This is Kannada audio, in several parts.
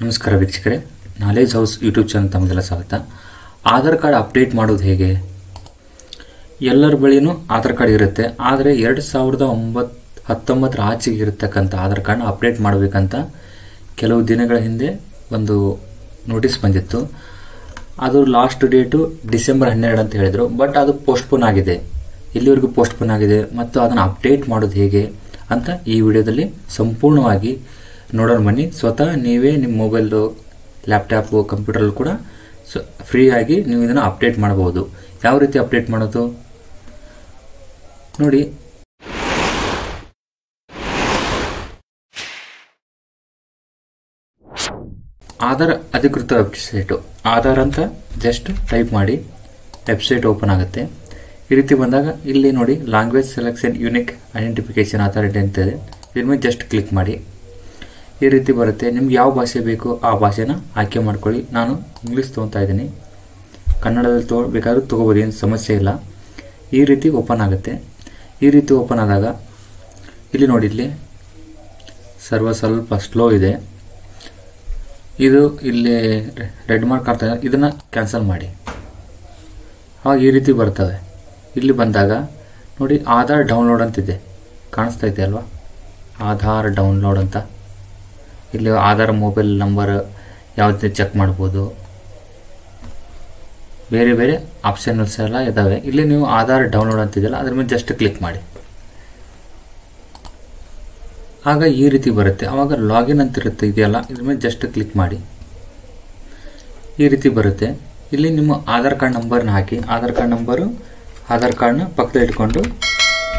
ನಮಸ್ಕಾರ ವೀಕ್ಷಕರೇ, ನಾಲೆಜ್ ಹೌಸ್ ಯೂಟ್ಯೂಬ್ ಚಾನಲ್ ತಮಗೆಲ್ಲ ಸ್ವಾಗತ. ಆಧಾರ್ ಕಾರ್ಡ್ ಅಪ್ಡೇಟ್ ಮಾಡೋದು ಹೇಗೆ? ಎಲ್ಲರ ಬಳಿನೂ ಆಧಾರ್ ಕಾರ್ಡ್ ಇರುತ್ತೆ, ಆದರೆ 2019 ಆಚೆಗೆ ಇರತಕ್ಕಂಥ ಆಧಾರ್ ಕಾರ್ಡ್ನ ಅಪ್ಡೇಟ್ ಮಾಡಬೇಕಂತ ಕೆಲವು ದಿನಗಳ ಹಿಂದೆ ಒಂದು ನೋಟಿಸ್ ಬಂದಿತ್ತು. ಅದು ಲಾಸ್ಟ್ ಡೇಟು ಡಿಸೆಂಬರ್ 12 ಅಂತ ಹೇಳಿದರು. ಬಟ್ ಅದು ಪೋಸ್ಟ್ಪೋನ್ ಆಗಿದೆ, ಇಲ್ಲಿವರೆಗೂ ಪೋಸ್ಟ್ಪೋನ್ ಆಗಿದೆ. ಮತ್ತು ಅದನ್ನು ಅಪ್ಡೇಟ್ ಮಾಡೋದು ಹೇಗೆ ಅಂತ ಈ ವಿಡಿಯೋದಲ್ಲಿ ಸಂಪೂರ್ಣವಾಗಿ ನೋಡೋಣ ಬನ್ನಿ. ಸ್ವತಃ ನೀವೇ ನಿಮ್ಮ ಮೊಬೈಲು, ಲ್ಯಾಪ್ಟಾಪು, ಕಂಪ್ಯೂಟರ್ ಕೂಡ ಫ್ರೀಯಾಗಿ ನೀವು ಇದನ್ನು ಅಪ್ಡೇಟ್ ಮಾಡಬಹುದು. ಯಾವ ರೀತಿ ಅಪ್ಡೇಟ್ ಮಾಡೋದು ನೋಡಿ. ಆಧಾರ್ ಅಧಿಕೃತ ವೆಬ್ಸೈಟು, ಆಧಾರ್ ಅಂತ ಜಸ್ಟ್ ಟೈಪ್ ಮಾಡಿ ವೆಬ್ಸೈಟ್ ಓಪನ್ ಆಗುತ್ತೆ. ಈ ರೀತಿ ಬಂದಾಗ ಇಲ್ಲಿ ನೋಡಿ language selection unique identification authority ಅಂತ ಇದೆ. ಇದ್ರ ಮೇಲೆ ಜಸ್ಟ್ ಕ್ಲಿಕ್ ಮಾಡಿ. ಈ ರೀತಿ ಬರುತ್ತೆ. ನಿಮ್ಗೆ ಯಾವ ಭಾಷೆ ಬೇಕು ಆ ಭಾಷೆನ ಆಯ್ಕೆ ಮಾಡ್ಕೊಳ್ಳಿ. ನಾನು ಇಂಗ್ಲೀಷ್ ತೊಗೊತಾ ಇದ್ದೀನಿ, ಕನ್ನಡದಲ್ಲಿ ಬೇಕಾದ್ರೂ ತೊಗೋಬೋದು, ಏನು ಸಮಸ್ಯೆ ಇಲ್ಲ. ಈ ರೀತಿ ಓಪನ್ ಆಗುತ್ತೆ. ಈ ರೀತಿ ಓಪನ್ ಆದಾಗ ಇಲ್ಲಿ ನೋಡಿ, ಇಲ್ಲಿ ಸರ್ವರ್ ಸ್ವಲ್ಪ ಸ್ಲೋ ಇದೆ. ಇದು ಇಲ್ಲಿ ರೆಡ್ ಮಾರ್ಕ್ ಆಗ್ತಾ ಇದೆ, ಇದನ್ನು ಕ್ಯಾನ್ಸಲ್ ಮಾಡಿ. ಆವಾಗ ಈ ರೀತಿ ಬರ್ತದೆ. ಇಲ್ಲಿ ಬಂದಾಗ ನೋಡಿ ಆಧಾರ್ ಡೌನ್ಲೋಡ್ ಅಂತಿದೆ, ಕಾಣಿಸ್ತಾ ಇದೆ ಅಲ್ವಾ? ಆಧಾರ್ ಡೌನ್ಲೋಡ್ ಅಂತ. ಇಲ್ಲಿ ಆಧಾರ್ ಮೊಬೈಲ್ ನಂಬರ್ ಯಾವ್ದು ಚೆಕ್ ಮಾಡ್ಬೋದು, ಬೇರೆ ಬೇರೆ ಆಪ್ಷನ್ಸ್ ಎಲ್ಲ ಇದ್ದಾವೆ. ಇಲ್ಲಿ ನೀವು ಆಧಾರ್ ಡೌನ್ಲೋಡ್ ಅಂತಿದೆಯಲ್ಲ, ಅದ್ರ ಮೇಲೆ ಜಸ್ಟ್ ಕ್ಲಿಕ್ ಮಾಡಿ. ಆಗ ಈ ರೀತಿ ಬರುತ್ತೆ. ಆವಾಗ ಲಾಗಿನ್ ಅಂತಿರುತ್ತೆ ಇದೆಯಲ್ಲ, ಇದ್ರ ಮೇಲೆ ಜಸ್ಟ್ ಕ್ಲಿಕ್ ಮಾಡಿ. ಈ ರೀತಿ ಬರುತ್ತೆ. ಇಲ್ಲಿ ನಿಮ್ಮ ಆಧಾರ್ ಕಾರ್ಡ್ ನಂಬರ್ನ ಹಾಕಿ. ಆಧಾರ್ ಕಾರ್ಡ್ನ ಪಕ್ಕದಲ್ಲಿ ಇಟ್ಕೊಂಡು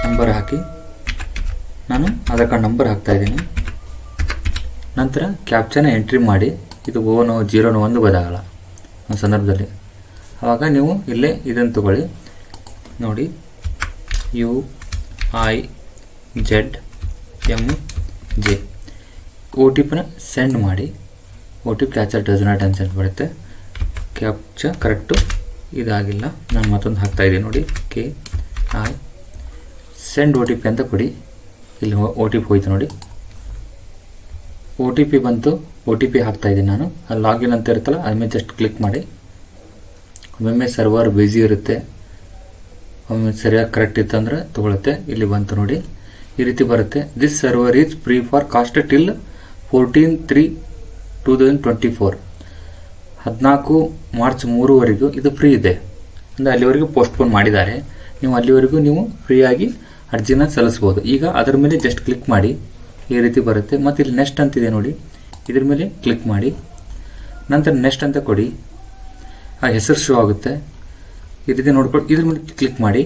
ನಂಬರ್ ಹಾಕಿ. ನಾನು ಆಧಾರ್ ಕಾರ್ಡ್ ನಂಬರ್ ಹಾಕ್ತಾ ಇದ್ದೀನಿ. ನಂತರ ಕ್ಯಾಪ್ಚನ ಎಂಟ್ರಿ ಮಾಡಿ. ಇದು 0 0 1 ಗೊತ್ತಾಗಲ್ಲ ಒಂದು ಸಂದರ್ಭದಲ್ಲಿ. ಆವಾಗ ನೀವು ಇಲ್ಲೇ ಇದನ್ನು ತಗೊಳ್ಳಿ ನೋಡಿ, UIZMJ. OTP ಸೆಂಡ್ ಮಾಡಿ. OTP ಕ್ಯಾಪ್ಚರ್ ಡಸ್ ನಾಟ್ ಅಂತ ಬರುತ್ತೆ. ಕ್ಯಾಪ್ಚ ಕರೆಕ್ಟು ಇದಾಗಿಲ್ಲ, ನಾನು ಮತ್ತೊಂದು ಹಾಕ್ತಾ ಇದ್ದೀನಿ ನೋಡಿ, KI ಸೆಂಡ್ OTP ಅಂತ ಕೊಡಿ. ಇಲ್ಲಿ OTP ಹೋಯ್ತು ನೋಡಿ, OTP ಬಂತು. OTP ಹಾಕ್ತಾ ಇದ್ದೀನಿ ನಾನು. ಅಲ್ಲಿ ಲಾಗಿನ್ ಅಂತ ಇರುತ್ತಲ್ಲ, ಅದ್ರ ಮೇಲೆ ಜಸ್ಟ್ ಕ್ಲಿಕ್ ಮಾಡಿ. ಒಮ್ಮೊಮ್ಮೆ ಸರ್ವರ್ ಬ್ಯುಸಿ ಇರುತ್ತೆ, ಒಮ್ಮೆ ಸರಿಯಾಗಿ ಕರೆಕ್ಟ್ ಇತ್ತು ಅಂದರೆ ತಗೊಳುತ್ತೆ. ಇಲ್ಲಿ ಬಂತು ನೋಡಿ, ಈ ರೀತಿ ಬರುತ್ತೆ. This server is free for cost till 14/3/2024. 14 March 3 ಇದು ಫ್ರೀ ಇದೆ. ಅಂದರೆ ಅಲ್ಲಿವರೆಗೂ ಪೋಸ್ಟ್ಪೋನ್ ಮಾಡಿದ್ದಾರೆ. ನೀವು ಅಲ್ಲಿವರೆಗೂ ನೀವು ಫ್ರೀಯಾಗಿ ಅರ್ಜಿನ ಸಲ್ಲಿಸ್ಬೋದು. ಈಗ ಅದರ ಮೇಲೆ ಜಸ್ಟ್ ಕ್ಲಿಕ್ ಮಾಡಿ. ಈ ರೀತಿ ಬರುತ್ತೆ. ಮತ್ತು ಇಲ್ಲಿ ನೆಕ್ಸ್ಟ್ ಅಂತಿದೆ ನೋಡಿ, ಇದ್ರ ಮೇಲೆ ಕ್ಲಿಕ್ ಮಾಡಿ. ನಂತರ ನೆಕ್ಸ್ಟ್ ಅಂತ ಕೊಡಿ. ಆ ಹೆಸರು ಶೋ ಆಗುತ್ತೆ. ಈ ರೀತಿ ನೋಡ್ಕೊಂಡು ಇದ್ರ ಮೇಲೆ ಕ್ಲಿಕ್ ಮಾಡಿ.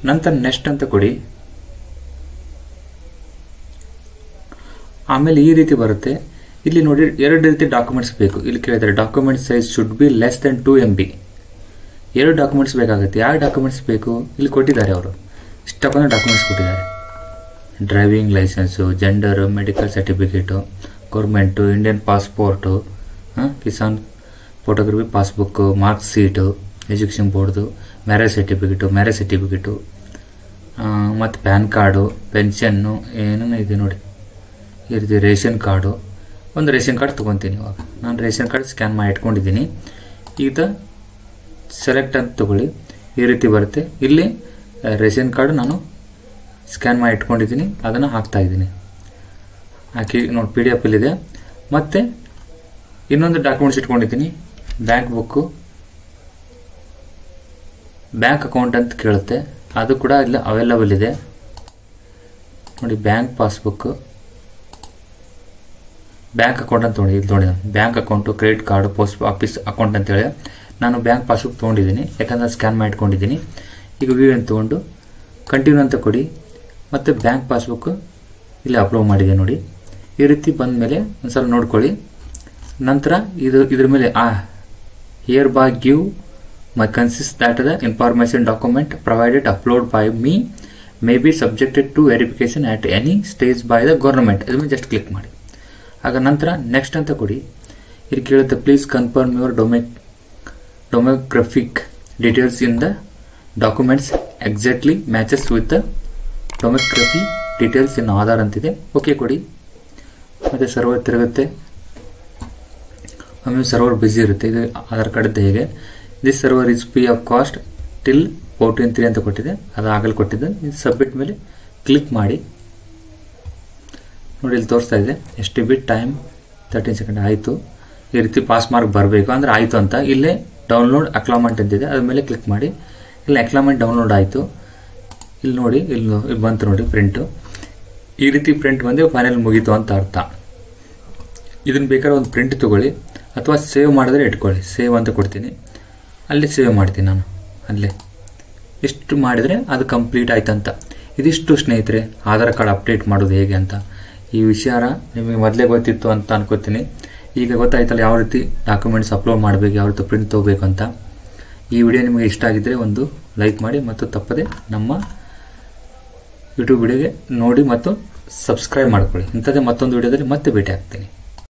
ನಂತರ ನೆಕ್ಸ್ಟ್ ಅಂತ ಕೊಡಿ. ಆಮೇಲೆ ಈ ರೀತಿ ಬರುತ್ತೆ. ಇಲ್ಲಿ ನೋಡಿ 2 ರೀತಿ ಡಾಕ್ಯುಮೆಂಟ್ಸ್ ಬೇಕು. ಇಲ್ಲಿ ಕೇಳಿದರೆ document size should be less than 2 MB. 2 documents ಬೇಕಾಗುತ್ತೆ. ಯಾವ ಡಾಕ್ಯುಮೆಂಟ್ಸ್ ಬೇಕು ಇಲ್ಲಿ ಕೊಟ್ಟಿದ್ದಾರೆ, ಅವರು ಇಷ್ಟಕ್ಕೊಂದು ಡಾಕ್ಯುಮೆಂಟ್ಸ್ ಕೊಟ್ಟಿದ್ದಾರೆ. Driving licence, gender, medical certificate, government, Indian passport, Kisan photography passbook, mark sheet, education ಬೋರ್ಡ್ದು, ಮ್ಯಾರೇಜ್ ಸರ್ಟಿಫಿಕೇಟು ಮತ್ತು ಪ್ಯಾನ್ ಕಾರ್ಡು, ಪೆನ್ಷನ್ನು ಏನೇನು ಇದೆ ನೋಡಿ. ಈ ರೀತಿ ರೇಷನ್ ಕಾರ್ಡು, ಒಂದು ರೇಷನ್ ಕಾರ್ಡ್ ತೊಗೊತೀನಿ. ಇವಾಗ ನಾನು ರೇಷನ್ ಕಾರ್ಡ್ ಸ್ಕ್ಯಾನ್ ಮಾಡಿ ಇಟ್ಕೊಂಡಿದ್ದೀನಿ. ಈಗ ಸೆಲೆಕ್ಟ್ ಅಂತ ತಗೊಳ್ಳಿ. ಈ ರೀತಿ ಬರುತ್ತೆ. ಇಲ್ಲಿ ರೇಷನ್ ಕಾರ್ಡು ನಾನು ಸ್ಕ್ಯಾನ್ ಮಾಡಿ ಇಟ್ಕೊಂಡಿದ್ದೀನಿ, ಅದನ್ನು ಹಾಕ್ತಾ ಇದ್ದೀನಿ. ಹಾಕಿ ನೋಡಿ, PDF ಇಲ್ಲಿದೆ. ಮತ್ತು ಇನ್ನೊಂದು ಡಾಕ್ಯುಮೆಂಟ್ಸ್ ಇಟ್ಕೊಂಡಿದ್ದೀನಿ, ಬ್ಯಾಂಕ್ ಬುಕ್ಕು, ಬ್ಯಾಂಕ್ ಅಕೌಂಟ್ ಅಂತ ಕೇಳುತ್ತೆ, ಅದು ಕೂಡ ಇಲ್ಲಿ ಅವೈಲಬಲ್ ಇದೆ ನೋಡಿ. ಬ್ಯಾಂಕ್ ಪಾಸ್ಬುಕ್ಕು, ಬ್ಯಾಂಕ್ ಅಕೌಂಟ್ ಅಂತ ತೊಗೊಂಡು ಇಲ್ಲಿ ತೊಗೊಂಡಿದ್ದೀನಿ. Bank account, credit card, post office account ಅಂತೇಳಿ ನಾನು ಬ್ಯಾಂಕ್ ಪಾಸ್ಬುಕ್ ತೊಗೊಂಡಿದ್ದೀನಿ, ಯಾಕಂದರೆ ಸ್ಕ್ಯಾನ್ ಮಾಡಿ ಇಟ್ಕೊಂಡಿದ್ದೀನಿ. ಈಗ ವ್ಯೂ ಅಂತ ತೊಗೊಂಡು ಕಂಟಿನ್ಯೂ ಅಂತ ಕೊಡಿ. ಮತ್ತು ಬ್ಯಾಂಕ್ ಪಾಸ್ಬುಕ್ ಇಲ್ಲಿ ಅಪ್ಲೋಡ್ ಮಾಡಿದೆ ನೋಡಿ. ಈ ರೀತಿ ಬಂದ ಮೇಲೆ ಒಂದು ಸಲ ನೋಡ್ಕೊಳ್ಳಿ. ನಂತರ ಇದ್ರ ಮೇಲೆ here by give my consist that the information document provided upload by me may be subjected to verification at any stage by the government. ಇದ್ರ ಮೇಲೆ ಜಸ್ಟ್ ಕ್ಲಿಕ್ ಮಾಡಿ. ಆಗ ನಂತರ ನೆಕ್ಸ್ಟ್ ಅಂತ ಕೊಡಿ. ಇಲ್ಲಿ ಕೇಳುತ್ತೆ, please confirm your demographic details in the documents exactly matches with the demography details in Aadhaar ಅಂತಿದೆ. ಓಕೆ ಕೊಡಿ. ಮತ್ತು ಸರ್ವರ್ ತಿರುಗುತ್ತೆ. ಒಮ್ಮೆ ಸರ್ವರ್ ಬಿಸಿ ಇರುತ್ತೆ. ಇದು ಆಧಾರ್ ಕಾರ್ಡ್ ಹೇಗೆ this server is free of cost till 14/3 ಅಂತ ಕೊಟ್ಟಿದೆ, ಅದು ಆಗಲು ಕೊಟ್ಟಿದ್ದೆ. ಸಬ್ಮಿಟ್ ಮೇಲೆ ಕ್ಲಿಕ್ ಮಾಡಿ ನೋಡಿ, ಇಲ್ಲಿ ತೋರಿಸ್ತಾ ಇದೆ ಎಷ್ಟು ಬಿಟ್ ಟೈಮ್ 13 ಸೆಕೆಂಡ್ ಆಯಿತು. ಈ ರೀತಿ ಪಾಸ್ ಮಾರ್ಕ್ ಬರಬೇಕು ಅಂದರೆ ಆಯಿತು ಅಂತ. ಇಲ್ಲೇ ಡೌನ್ಲೋಡ್ ಅಕ್ಲಾಮೆಂಟ್ ಅಂತಿದೆ, ಅದ್ರ ಮೇಲೆ ಕ್ಲಿಕ್ ಮಾಡಿ. ಇಲ್ಲಿ ಅಕ್ಲಾಮೆಂಟ್ ಡೌನ್ಲೋಡ್ ಆಯಿತು. ಇಲ್ಲಿ ನೋಡಿ, ಇಲ್ಲಿ ಬಂತು ನೋಡಿ ಪ್ರಿಂಟು. ಈ ರೀತಿ ಪ್ರಿಂಟ್ ಬಂದು ಫೈನಲ್ ಮುಗೀತು ಅಂತ ಅರ್ಥ. ಇದನ್ನು ಬೇಕಾದ್ರೆ ಒಂದು ಪ್ರಿಂಟ್ ತೊಗೊಳ್ಳಿ ಅಥವಾ ಸೇವ್ ಮಾಡಿದ್ರೆ ಇಟ್ಕೊಳ್ಳಿ. ಸೇವ್ ಅಂತ ಕೊಡ್ತೀನಿ, ಅಲ್ಲಿ ಸೇವ್ ಮಾಡ್ತೀನಿ ನಾನು. ಅಲ್ಲೇ ಇಷ್ಟು ಮಾಡಿದರೆ ಅದು ಕಂಪ್ಲೀಟ್ ಆಯ್ತಂತ. ಇದಿಷ್ಟು ಸ್ನೇಹಿತರೆ ಆಧಾರ್ ಕಾರ್ಡ್ ಅಪ್ಡೇಟ್ ಮಾಡೋದು ಹೇಗೆ ಅಂತ. ಈ ವಿಚಾರ ನಿಮಗೆ ಮೊದಲೇ ಗೊತ್ತಿತ್ತು ಅಂತ ಅನ್ಕೋತೀನಿ. ಈಗ ಗೊತ್ತಾಯ್ತಲ್ಲ ಯಾವ ರೀತಿ ಡಾಕ್ಯುಮೆಂಟ್ಸ್ ಅಪ್ಲೋಡ್ ಮಾಡಬೇಕು, ಯಾವ ರೀತಿ ಪ್ರಿಂಟ್ ತೊಗೋಬೇಕು ಅಂತ. ಈ ವಿಡಿಯೋ ನಿಮಗೆ ಇಷ್ಟ ಆಗಿದ್ದರೆ ಒಂದು ಲೈಕ್ ಮಾಡಿ ಮತ್ತು ತಪ್ಪದೆ ನಮ್ಮ ಯೂಟ್ಯೂಬ್ ವಿಡಿಯೋಗೆ ನೋಡಿ ಮತ್ತು ಸಬ್ಸ್ಕ್ರೈಬ್ ಮಾಡ್ಕೊಳ್ಳಿ. ಇಂಥದ್ದೇ ಮತ್ತೊಂದು ವಿಡಿಯೋದಲ್ಲಿ ಮತ್ತೆ ಭೇಟಿ ಆಗ್ತೀನಿ.